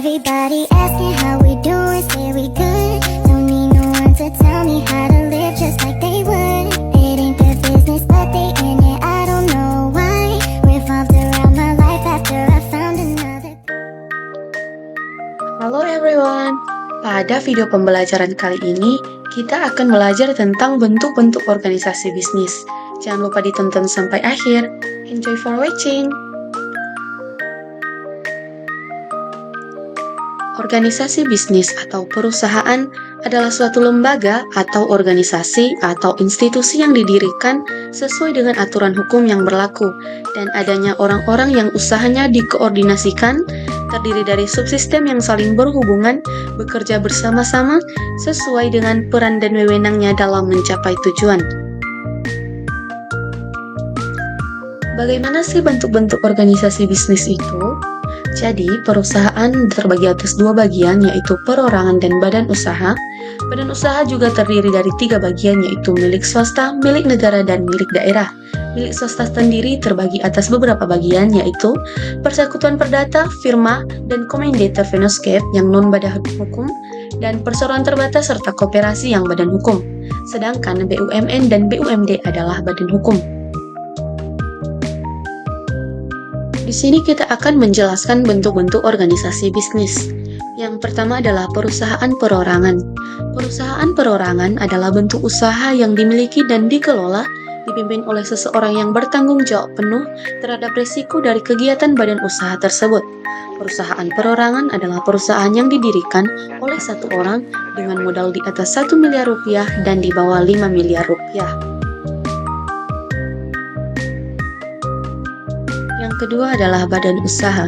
Everybody asking how we doing, say we good. Don't need no one to tell me how to live just like they would. It ain't their business, but they in it, I don't know why. Revolved around my life after I found another. Halo everyone, pada video pembelajaran kali ini kita akan belajar tentang bentuk-bentuk organisasi bisnis. Jangan lupa ditonton sampai akhir. Enjoy for watching! Organisasi bisnis atau perusahaan adalah suatu lembaga atau organisasi atau institusi yang didirikan sesuai dengan aturan hukum yang berlaku dan adanya orang-orang yang usahanya dikoordinasikan, terdiri dari subsistem yang saling berhubungan, bekerja bersama-sama sesuai dengan peran dan wewenangnya dalam mencapai tujuan. Bagaimana sih bentuk-bentuk organisasi bisnis itu? Jadi, perusahaan terbagi atas dua bagian, yaitu perorangan dan badan usaha. Badan usaha juga terdiri dari tiga bagian, yaitu milik swasta, milik negara, dan milik daerah. Milik swasta sendiri terbagi atas beberapa bagian, yaitu persekutuan perdata, firma, dan komendita Venoscape yang non-badan hukum, dan perseroan terbatas serta koperasi yang badan hukum. Sedangkan BUMN dan BUMD adalah badan hukum. Di sini kita akan menjelaskan bentuk-bentuk organisasi bisnis. Yang pertama adalah perusahaan perorangan. Perusahaan perorangan adalah bentuk usaha yang dimiliki dan dikelola, dipimpin oleh seseorang yang bertanggung jawab penuh terhadap risiko dari kegiatan badan usaha tersebut. Perusahaan perorangan adalah perusahaan yang didirikan oleh satu orang dengan modal di atas 1 miliar rupiah dan di bawah 5 miliar rupiah. Yang kedua adalah badan usaha.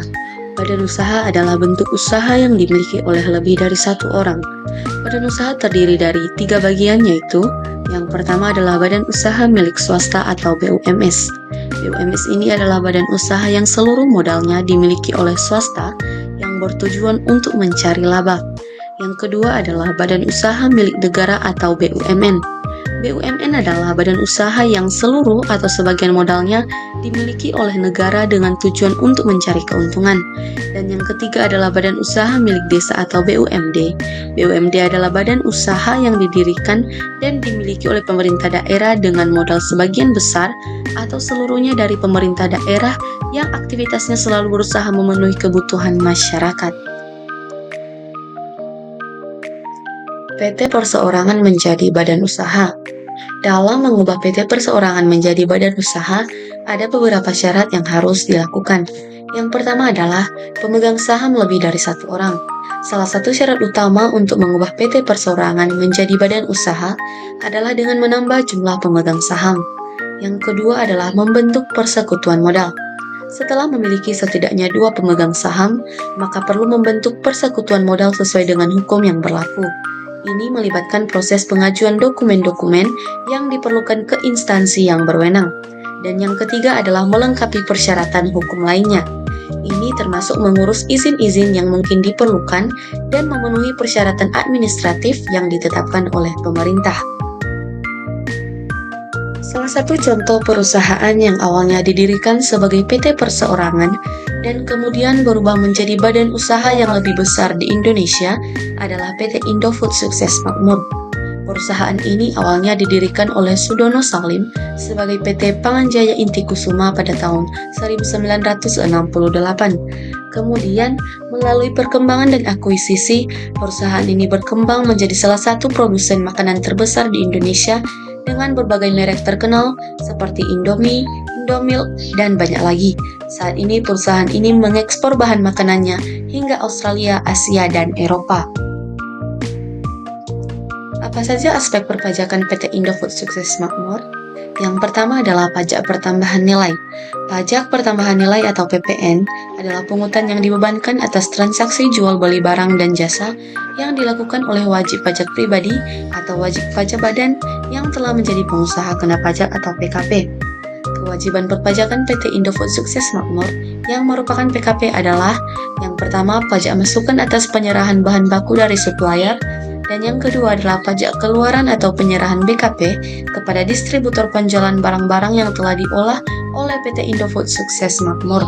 Badan usaha adalah bentuk usaha yang dimiliki oleh lebih dari satu orang. Badan usaha terdiri dari tiga bagian, yaitu yang pertama adalah badan usaha milik swasta atau BUMS. BUMS ini adalah badan usaha yang seluruh modalnya dimiliki oleh swasta yang bertujuan untuk mencari laba. Yang kedua adalah badan usaha milik negara atau BUMN. BUMN adalah badan usaha yang seluruh atau sebagian modalnya dimiliki oleh negara dengan tujuan untuk mencari keuntungan. Dan yang ketiga adalah badan usaha milik desa atau BUMD. BUMD adalah badan usaha yang didirikan dan dimiliki oleh pemerintah daerah dengan modal sebagian besar atau seluruhnya dari pemerintah daerah yang aktivitasnya selalu berusaha memenuhi kebutuhan masyarakat. PT Perseorangan menjadi badan usaha. Dalam mengubah PT Perseorangan menjadi badan usaha, ada beberapa syarat yang harus dilakukan. Yang pertama adalah pemegang saham lebih dari satu orang. Salah satu syarat utama untuk mengubah PT Perseorangan menjadi badan usaha adalah dengan menambah jumlah pemegang saham. Yang kedua adalah membentuk persekutuan modal. Setelah memiliki setidaknya 2 pemegang saham, maka perlu membentuk persekutuan modal sesuai dengan hukum yang berlaku. Ini melibatkan proses pengajuan dokumen-dokumen yang diperlukan ke instansi yang berwenang. Dan yang ketiga adalah melengkapi persyaratan hukum lainnya. Ini termasuk mengurus izin-izin yang mungkin diperlukan dan memenuhi persyaratan administratif yang ditetapkan oleh pemerintah. Salah satu contoh perusahaan yang awalnya didirikan sebagai PT Perseorangan dan kemudian berubah menjadi badan usaha yang lebih besar di Indonesia adalah PT Indofood Sukses Makmur. Perusahaan ini awalnya didirikan oleh Sudono Salim sebagai PT Panganjaya Inti Kusuma pada tahun 1968. Kemudian, melalui perkembangan dan akuisisi, perusahaan ini berkembang menjadi salah satu produsen makanan terbesar di Indonesia dengan berbagai merek terkenal seperti Indomie, Indomilk, dan banyak lagi. Saat ini perusahaan ini mengekspor bahan makanannya hingga Australia, Asia, dan Eropa. Apa saja aspek perpajakan PT Indofood Sukses Makmur? Yang pertama adalah pajak pertambahan nilai. Pajak pertambahan nilai atau PPN adalah pungutan yang dibebankan atas transaksi jual beli barang dan jasa yang dilakukan oleh wajib pajak pribadi atau wajib pajak badan yang telah menjadi pengusaha kena pajak atau PKP. Kewajiban perpajakan PT Indofood Sukses Makmur yang merupakan PKP adalah yang pertama pajak masukan atas penyerahan bahan baku dari supplier, dan yang kedua adalah pajak keluaran atau penyerahan BKP kepada distributor penjualan barang-barang yang telah diolah oleh PT Indofood Sukses Makmur.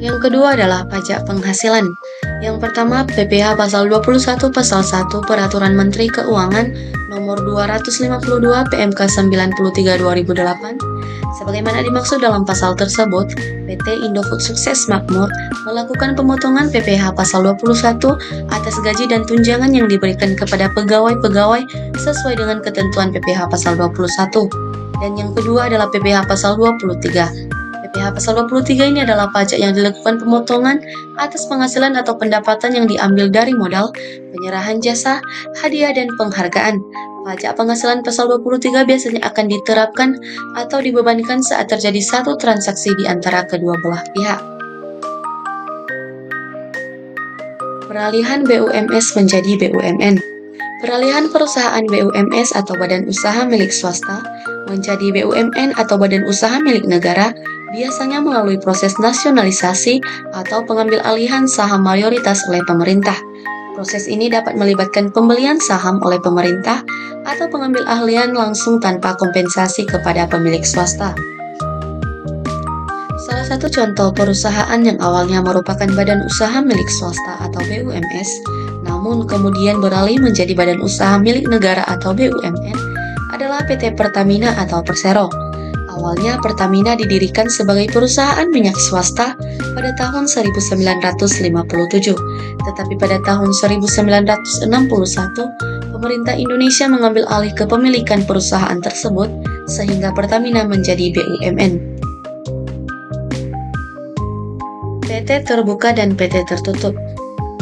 Yang kedua adalah pajak penghasilan. Yang pertama, PPh pasal 21 pasal 1 Peraturan Menteri Keuangan nomor 252 PMK 93 2008. Sebagaimana dimaksud dalam pasal tersebut, PT Indofood Sukses Makmur melakukan pemotongan PPh pasal 21 atas gaji dan tunjangan yang diberikan kepada pegawai-pegawai sesuai dengan ketentuan PPh pasal 21. Dan yang kedua adalah PPh pasal 23. PPh pasal 23 ini adalah pajak yang dilakukan pemotongan atas penghasilan atau pendapatan yang diambil dari modal, penyerahan jasa, hadiah, dan penghargaan. Pajak penghasilan pasal 23 biasanya akan diterapkan atau dibebankan saat terjadi satu transaksi di antara kedua belah pihak. Peralihan BUMS menjadi BUMN. Peralihan perusahaan BUMS atau badan usaha milik swasta menjadi BUMN atau badan usaha milik negara biasanya melalui proses nasionalisasi atau pengambil alihan saham mayoritas oleh pemerintah. Proses ini dapat melibatkan pembelian saham oleh pemerintah atau pengambil ahlian langsung tanpa kompensasi kepada pemilik swasta. Salah satu contoh perusahaan yang awalnya merupakan badan usaha milik swasta atau BUMS, namun kemudian beralih menjadi badan usaha milik negara atau BUMN adalah PT Pertamina atau Persero. Awalnya Pertamina didirikan sebagai perusahaan minyak swasta pada tahun 1957, tetapi pada tahun 1961, pemerintah Indonesia mengambil alih kepemilikan perusahaan tersebut sehingga Pertamina menjadi BUMN. PT terbuka dan PT tertutup.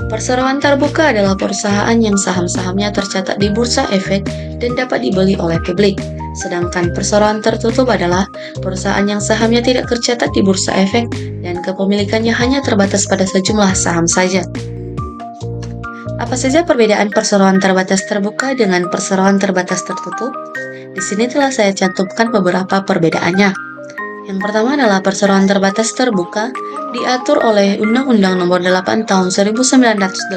Perseroan terbuka adalah perusahaan yang saham-sahamnya tercatat di Bursa Efek dan dapat dibeli oleh publik. Sedangkan perseroan tertutup adalah perusahaan yang sahamnya tidak tercatat di Bursa Efek dan kepemilikannya hanya terbatas pada sejumlah saham saja. Apa saja perbedaan perseroan terbatas terbuka dengan perseroan terbatas tertutup? Di sini telah saya cantumkan beberapa perbedaannya. Yang pertama adalah perseroan terbatas terbuka diatur oleh Undang-Undang Nomor 8 Tahun 1985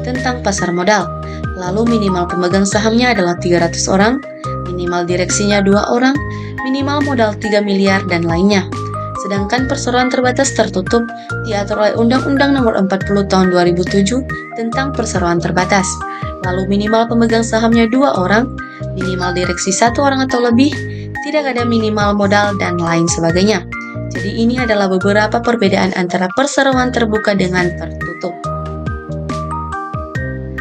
tentang pasar modal. Lalu minimal pemegang sahamnya adalah 300 orang, minimal direksinya 2 orang, minimal modal 3 miliar, dan lainnya. Sedangkan perseroan terbatas tertutup diatur oleh Undang-Undang Nomor 40 Tahun 2007 tentang perseroan terbatas. Lalu minimal pemegang sahamnya 2 orang, minimal direksi 1 orang atau lebih, tidak ada minimal modal, dan lain sebagainya. Jadi ini adalah beberapa perbedaan antara perseroan terbuka dengan tertutup.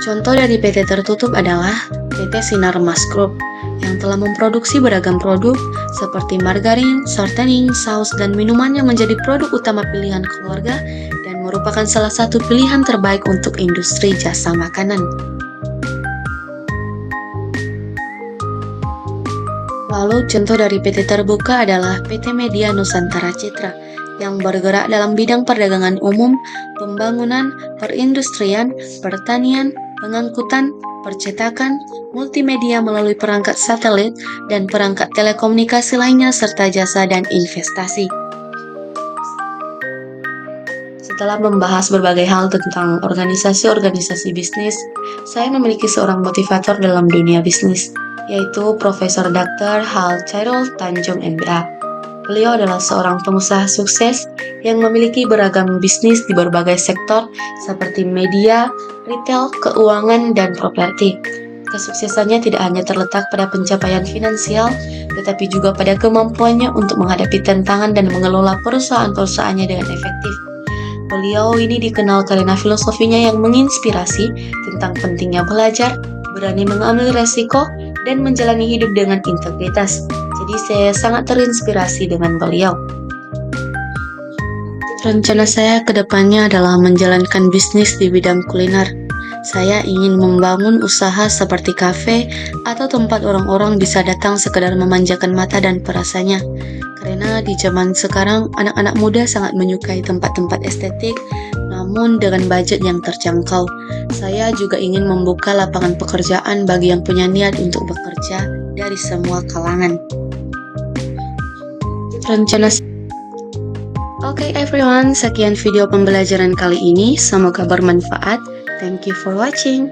Contoh dari PT tertutup adalah PT Sinarmas Group yang telah memproduksi beragam produk seperti margarin, shortening, saus, dan minuman yang menjadi produk utama pilihan keluarga dan merupakan salah satu pilihan terbaik untuk industri jasa makanan. Lalu contoh dari PT terbuka adalah PT Media Nusantara Citra yang bergerak dalam bidang perdagangan umum, pembangunan, perindustrian, pertanian, pengangkutan, percetakan, multimedia melalui perangkat satelit, dan perangkat telekomunikasi lainnya serta jasa dan investasi. Setelah membahas berbagai hal tentang organisasi-organisasi bisnis, saya memiliki seorang motivator dalam dunia bisnis, yaitu Profesor Dr. Hal Chairul Tanjung MBA. Beliau adalah seorang pengusaha sukses yang memiliki beragam bisnis di berbagai sektor seperti media, retail, keuangan, dan properti. Kesuksesannya tidak hanya terletak pada pencapaian finansial, tetapi juga pada kemampuannya untuk menghadapi tantangan dan mengelola perusahaan-perusahaannya dengan efektif. Beliau ini dikenal karena filosofinya yang menginspirasi tentang pentingnya belajar, berani mengambil resiko, dan menjalani hidup dengan integritas. Jadi saya sangat terinspirasi dengan beliau. Rencana saya ke depannya adalah menjalankan bisnis di bidang kuliner. Saya ingin membangun usaha seperti kafe atau tempat orang-orang bisa datang sekedar memanjakan mata dan perasaannya. Karena di zaman sekarang anak-anak muda sangat menyukai tempat-tempat estetik, namun dengan budget yang terjangkau. Saya juga ingin membuka lapangan pekerjaan bagi yang punya niat untuk bekerja dari semua kalangan. Rencana Oke everyone, sekian video pembelajaran kali ini. Semoga bermanfaat. Thank you for watching.